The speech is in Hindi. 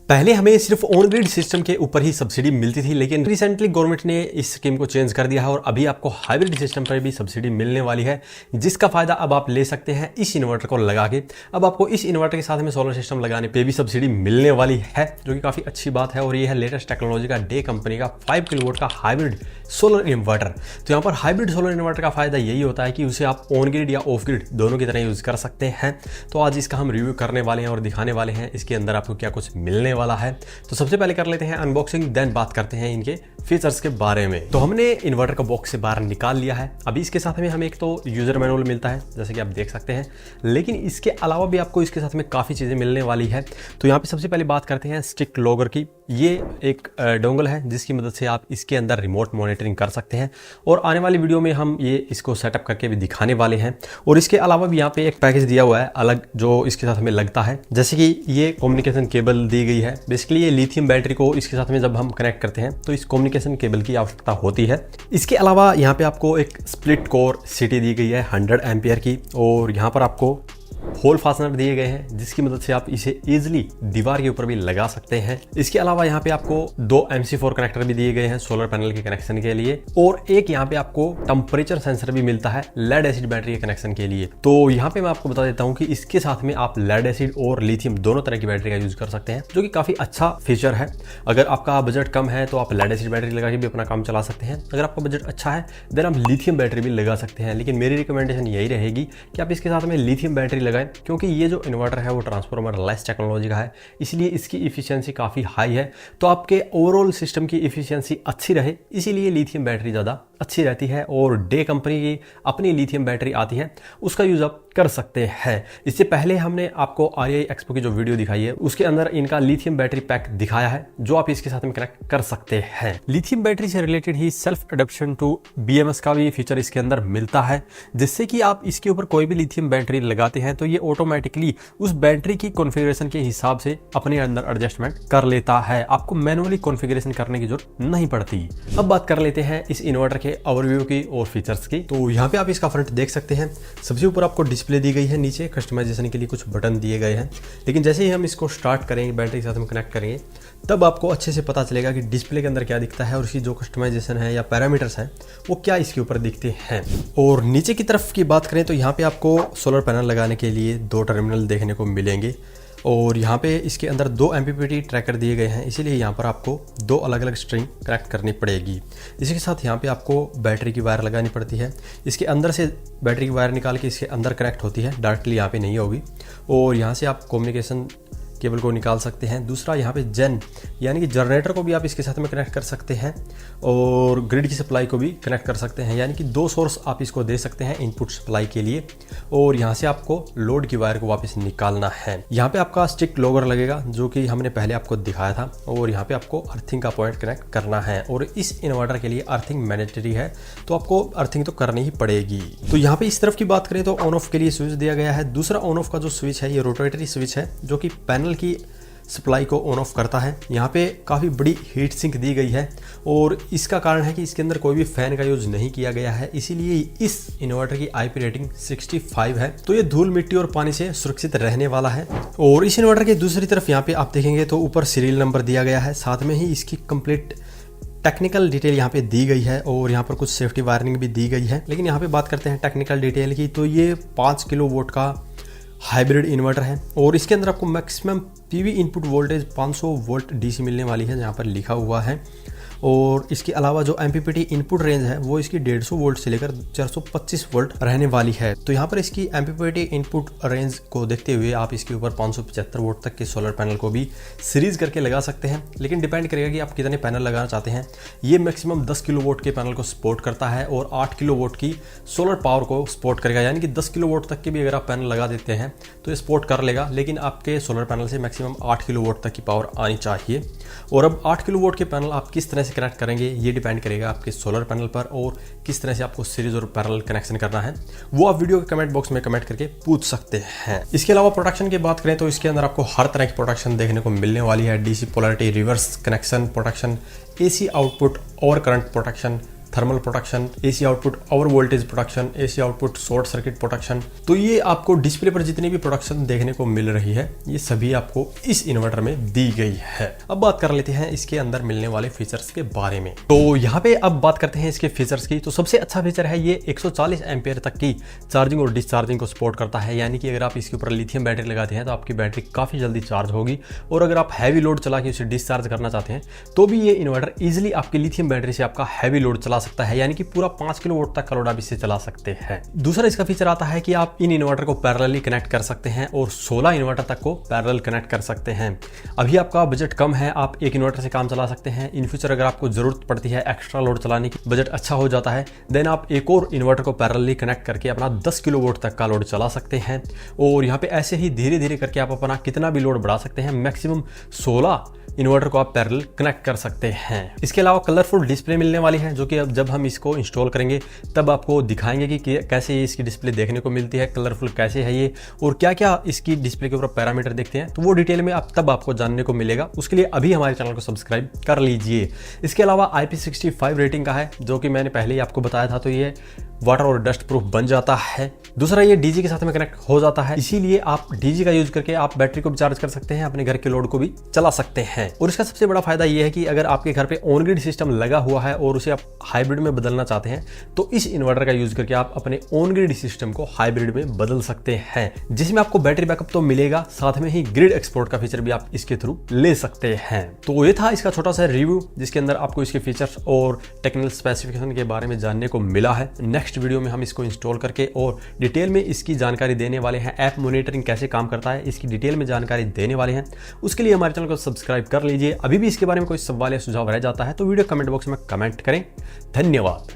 पहले हमें सिर्फ ऑन ग्रिड सिस्टम के ऊपर ही सब्सिडी मिलती थी, लेकिन रिसेंटली गवर्नमेंट ने इस स्कीम को चेंज कर दिया है और अभी आपको हाइब्रिड सिस्टम पर भी सब्सिडी मिलने वाली है, जिसका फायदा अब आप ले सकते हैं इस इन्वर्टर को लगा के। अब आपको इस इन्वर्टर के साथ में सोलर सिस्टम लगाने पे भी सब्सिडी मिलने वाली है, जो कि काफी अच्छी बात है। और ये है लेटेस्ट टेक्नोलॉजी का डे कंपनी का 5 किलोवाट का हाइब्रिड सोलर इन्वर्टर। तो यहाँ पर हाइब्रिड सोलर इन्वर्टर का फायदा यही होता है कि उसे आप ऑन ग्रिड या ऑफ ग्रिड दोनों की तरह यूज कर सकते हैं। तो आज इसका हम रिव्यू करने वाले हैं और दिखाने वाले हैं इसके अंदर आपको क्या कुछ मिलने वाला है। तो सबसे पहले कर लेते हैं अनबॉक्सिंग, देन बात करते हैं इनके फीचर्स के बारे में। तो हमने इन्वर्टर का बॉक्स से बाहर निकाल लिया है। अभी इसके साथ में हमें एक तो यूजर मैनुअल मिलता है, जैसे कि आप देख सकते हैं, लेकिन इसके अलावा भी आपको इसके साथ में काफ़ी चीज़ें मिलने वाली है। तो यहाँ पे सबसे पहले बात करते हैं स्टिक लॉगर की। ये एक डोंगल है जिसकी मदद से आप इसके अंदर रिमोट मॉनिटरिंग कर सकते हैं और आने वाली वीडियो में हम ये इसको सेटअप करके भी दिखाने वाले हैं। और इसके अलावा भी यहाँ पे एक पैकेज दिया हुआ है अलग, जो इसके साथ हमें लगता है, जैसे कि ये कम्युनिकेशन केबल दी गई है। बेसिकली ये लिथियम बैटरी को इसके साथ में जब हम कनेक्ट करते हैं तो इस कम्युनिकेशन केबल की आवश्यकता होती है। इसके अलावा यहाँ पे आपको एक स्प्लिट कोर सीटी दी गई है 100 एम्पियर की, और यहाँ पर आपको होल फास्टनर दिए गए हैं जिसकी मदद से आप इसे इजीली दीवार के ऊपर भी लगा सकते हैं। इसके अलावा यहाँ पे आपको 2 MC4 कनेक्टर भी दिए गए हैं सोलर पैनल के कनेक्शन के लिए, और एक यहाँ पे आपको टेम्परेचर सेंसर भी मिलता है लेड एसिड बैटरी के कनेक्शन के लिए। तो यहाँ पे मैं आपको बता देता हूँ कि इसके साथ में आप लेड एसिड और लिथियम दोनों तरह की बैटरी का यूज कर सकते हैं, जो कि काफी अच्छा फीचर है। अगर आपका बजट कम है तो आप लेड एसिड बैटरी लगा के भी अपना काम चला सकते हैं। अगर आपका बजट अच्छा है देन आप लिथियम बैटरी भी लगा सकते हैं, लेकिन मेरी रिकमेंडेशन यही रहेगी कि आप इसके साथ में लिथियम बैटरी लगाएं, क्योंकि ये जो इन्वर्टर है वो ट्रांसफॉर्मर लेस टेक्नोलॉजी का है, इसलिए इसकी इफिशियंसी काफ़ी हाई है। तो आपके ओवरऑल सिस्टम की इफिशियंसी अच्छी रहे, इसीलिए लिथियम बैटरी ज़्यादा अच्छी रहती है। और डे कंपनी की अपनी लिथियम बैटरी आती है, उसका यूज़ आप कर सकते हैं। इससे पहले हमने आपको REI एक्सपो की जो वीडियो दिखाई है उसके अंदर इनका लिथियम बैटरी पैक दिखाया है, जो आप इसके साथ में कनेक्ट कर सकते हैं। लिथियम बैटरी से रिलेटेड ही सेल्फ एडप्शन टू BMS का भी फीचर इसके अंदर मिलता है, जिससे कि आप इसके ऊपर कोई भी लिथियम बैटरी लगाते हैं तो ये ऑटोमेटिकली उस बैटरी की कॉन्फ़िगरेशन के हिसाब से अपने अंदर एडजस्टमेंट कर लेता है। आपको मैनुअली कॉन्फ़िगरेशन करने की जरूरत नहीं पड़ती। अब बात कर लेते हैं इस इन्वर्टर के ओवरव्यू की और फीचर्स की। तो यहाँ पे आप इसका फ्रंट देख सकते हैं। सबसे ऊपर आपको डिस्प्ले दी गई है, नीचे कस्टमाइजेशन के लिए कुछ बटन दिए गए हैं, लेकिन जैसे ही हम इसको स्टार्ट करेंगे, बैटरी के साथ में कनेक्ट करेंगे, तब आपको अच्छे से पता चलेगा कि डिस्प्ले के अंदर क्या दिखता है और इसकी जो कस्टमाइजेशन है या पैरामीटर्स हैं वो क्या इसके ऊपर दिखते हैं। और नीचे की तरफ की बात करें तो यहाँ पे आपको सोलर पैनल लगाने के लिए 2 टर्मिनल देखने को मिलेंगे, और यहाँ पे इसके अंदर 2 MPPT ट्रैकर दिए गए हैं, इसीलिए यहाँ पर आपको 2 अलग अलग स्ट्रिंग कनेक्ट करनी पड़ेगी। इसी के साथ यहाँ पे आपको बैटरी की वायर लगानी पड़ती है। इसके अंदर से बैटरी की वायर निकाल के इसके अंदर कनेक्ट होती है, डायरेक्टली यहाँ पे नहीं होगी। और यहाँ से आप कम्युनिकेशन केबल को निकाल सकते हैं। दूसरा यहाँ पे जेन यानी कि जनरेटर को भी आप इसके साथ में कनेक्ट कर सकते हैं, और ग्रिड की सप्लाई को भी कनेक्ट कर सकते हैं, यानी कि 2 सोर्स आप इसको दे सकते हैं इनपुट सप्लाई के लिए। और यहाँ से आपको लोड की वायर को वापस निकालना है। यहाँ पे आपका स्टिक लॉगर लगेगा, जो कि हमने पहले आपको दिखाया था, और यहाँ पे आपको अर्थिंग का पॉइंट कनेक्ट करना है। और इस इन्वर्टर के लिए अर्थिंग मैंडेटरी है, तो आपको अर्थिंग तो करनी ही पड़ेगी। तो यहाँ पे इस तरफ की बात करें तो ऑन ऑफ के लिए स्विच दिया गया है। दूसरा ऑन ऑफ का जो स्विच है ये रोटेटरी स्विच है, जो कि पैनल की सप्लाई को ऑन ऑफ करता है। यहाँ पे काफ़ी बड़ी हीट सिंक दी गई है, और इसका कारण है कि इसके अंदर कोई भी फैन का यूज नहीं किया गया है, इसीलिए इस इन्वर्टर की IP रेटिंग 65 है। तो ये धूल मिट्टी और पानी से सुरक्षित रहने वाला है। और इस इन्वर्टर के दूसरी तरफ यहाँ पे आप देखेंगे तो ऊपर सीरियल नंबर दिया गया है, साथ में ही इसकी कंप्लीट टेक्निकल डिटेल यहाँ पे दी गई है, और यहाँ पर कुछ सेफ्टी वार्निंग भी दी गई है। लेकिन यहाँ पे बात करते हैं टेक्निकल डिटेल की, तो ये 5 किलोवाट का हाइब्रिड इन्वर्टर है, और इसके अंदर आपको maximum PV input voltage 500 volt DC मिलने वाली है, जहाँ पर लिखा हुआ है। और इसके अलावा जो MPPT इनपुट रेंज है वो इसकी 150 वोल्ट से लेकर 425 वोल्ट रहने वाली है। तो यहाँ पर इसकी MPPT इनपुट रेंज को देखते हुए आप इसके ऊपर 575 वोल्ट तक के सोलर पैनल को भी सीरीज करके लगा सकते हैं, लेकिन डिपेंड करेगा कि आप कितने पैनल लगाना चाहते हैं। ये मैक्सिमम 10 किलोवाट के पैनल को सपोर्ट करता है, और 8 किलोवाट की सोलर पावर को सपोर्ट करेगा, यानी कि 10 किलोवाट तक के भी अगर आप पैनल लगा देते हैं तो ये सपोर्ट कर लेगा, लेकिन आपके सोलर पैनल से मैक्सिमम 8 किलोवाट तक की पावर आनी चाहिए। और अब 8 किलोवाट के पैनल आप किस तरह से कनेक्ट करेंगे ये डिपेंड करेगा आपके सोलर पैनल पर, और किस तरह से आपको सीरीज और पैरेलल कनेक्शन करना है वो आप वीडियो के कमेंट बॉक्स में कमेंट करके पूछ सकते हैं। इसके अलावा प्रोटेक्शन की बात करें तो इसके अंदर आपको हर तरह की प्रोटेक्शन देखने को मिलने वाली है। DC polarity reverse connection protection, AC output over current protection, thermal protection, AC output over voltage protection, AC output short circuit protection. तो ये आपको डिस्प्ले पर जितनी भी प्रोटेक्शन देखने को मिल रही है ये सभी आपको इस इन्वर्टर में दी गई है। अब बात कर लेते हैं इसके अंदर मिलने वाले फीचर्स के बारे में। तो यहाँ पे अब बात करते हैं इसके फीचर्स की। तो सबसे अच्छा फीचर है ये 140 एम्पियर तक की चार्जिंग और डिस्चार्जिंग को सपोर्ट करता है, यानी कि अगर आप इसके ऊपर लिथियम बैटरी लगाते हैं तो आपकी बैटरी काफी जल्दी चार्ज होगी। और अगर आप हैवी लोड चला के उसे डिस्चार्ज करना चाहते हैं तो भी ये इन्वर्टर इजिली आपकी लिथियम बैटरी से आपका हैवी लोड चला सकता है, यानी कि पूरा 5 किलोवाट तक का लोड आप इससे चला सकते हैं। दूसरा इसका फीचर आता है कि आप इन इन्वर्टर को पैरेलली कनेक्ट कर सकते हैं और 16 इन्वर्टर तक को पैरेलल कनेक्ट कर सकते हैं। अभी आपका बजट कम है, आप एक इन्वर्टर से काम चला सकते हैं। इन फ्यूचर अगर आपको जरूरत पड़ती है एक्स्ट्रा लोड चलाने की, बजट अच्छा हो जाता है, देन आप एक और इन्वर्टर को पैरेलली कनेक्ट करके अपना 10 किलोवाट तक का लोड चला सकते हैं। और यहाँ पे ऐसे ही धीरे धीरे करके आप अपना कितना भी लोड बढ़ा सकते हैं। मैक्सिमम 16 इन्वर्टर को आप पैरेलल कनेक्ट कर सकते हैं। इसके अलावा कलरफुल डिस्प्ले मिलने वाली है, जो कि अब जब हम इसको इंस्टॉल करेंगे तब आपको दिखाएंगे कि कैसे ये इसकी डिस्प्ले देखने को मिलती है, कलरफुल कैसे है ये, और क्या क्या इसकी डिस्प्ले के ऊपर पैरामीटर देखते हैं। तो वो डिटेल में तब आपको जानने को मिलेगा। उसके लिए अभी हमारे चैनल को सब्सक्राइब कर लीजिए। इसके अलावा IP65 रेटिंग का है, जो कि मैंने पहले ही आपको बताया था। तो ये वाटर और डस्ट प्रूफ बन जाता है। दूसरा ये डीजी के साथ में कनेक्ट हो जाता है, इसीलिए आप डीजी का यूज करके आप बैटरी को भी चार्ज कर सकते हैं, अपने घर के लोड को भी चला सकते हैं। और इसका सबसे बड़ा फायदा ये है कि अगर आपके घर पे ऑन ग्रिड सिस्टम लगा हुआ है और उसे आप हाइब्रिड में बदलना चाहते हैं तो इस इन्वर्टर का यूज करके आप अपने ऑन ग्रिड सिस्टम को हाइब्रिड में बदल सकते हैं, जिसमें आपको बैटरी बैकअप तो मिलेगा, साथ में ही ग्रिड एक्सपोर्ट का फीचर भी आप इसके थ्रू ले सकते हैं। तो ये था इसका छोटा सा रिव्यू, जिसके अंदर आपको इसके फीचर्स और टेक्निकल स्पेसिफिकेशन के बारे में जानने को मिला है। नेक्स्ट वीडियो में हम इसको इंस्टॉल करके और डिटेल में इसकी जानकारी देने वाले हैं। ऐप मॉनिटरिंग कैसे काम करता है इसकी डिटेल में जानकारी देने वाले हैं। उसके लिए हमारे चैनल को सब्सक्राइब कर लीजिए। अभी भी इसके बारे में कोई सवाल या सुझाव रह जाता है तो वीडियो कमेंट बॉक्स में कमेंट करें। धन्यवाद।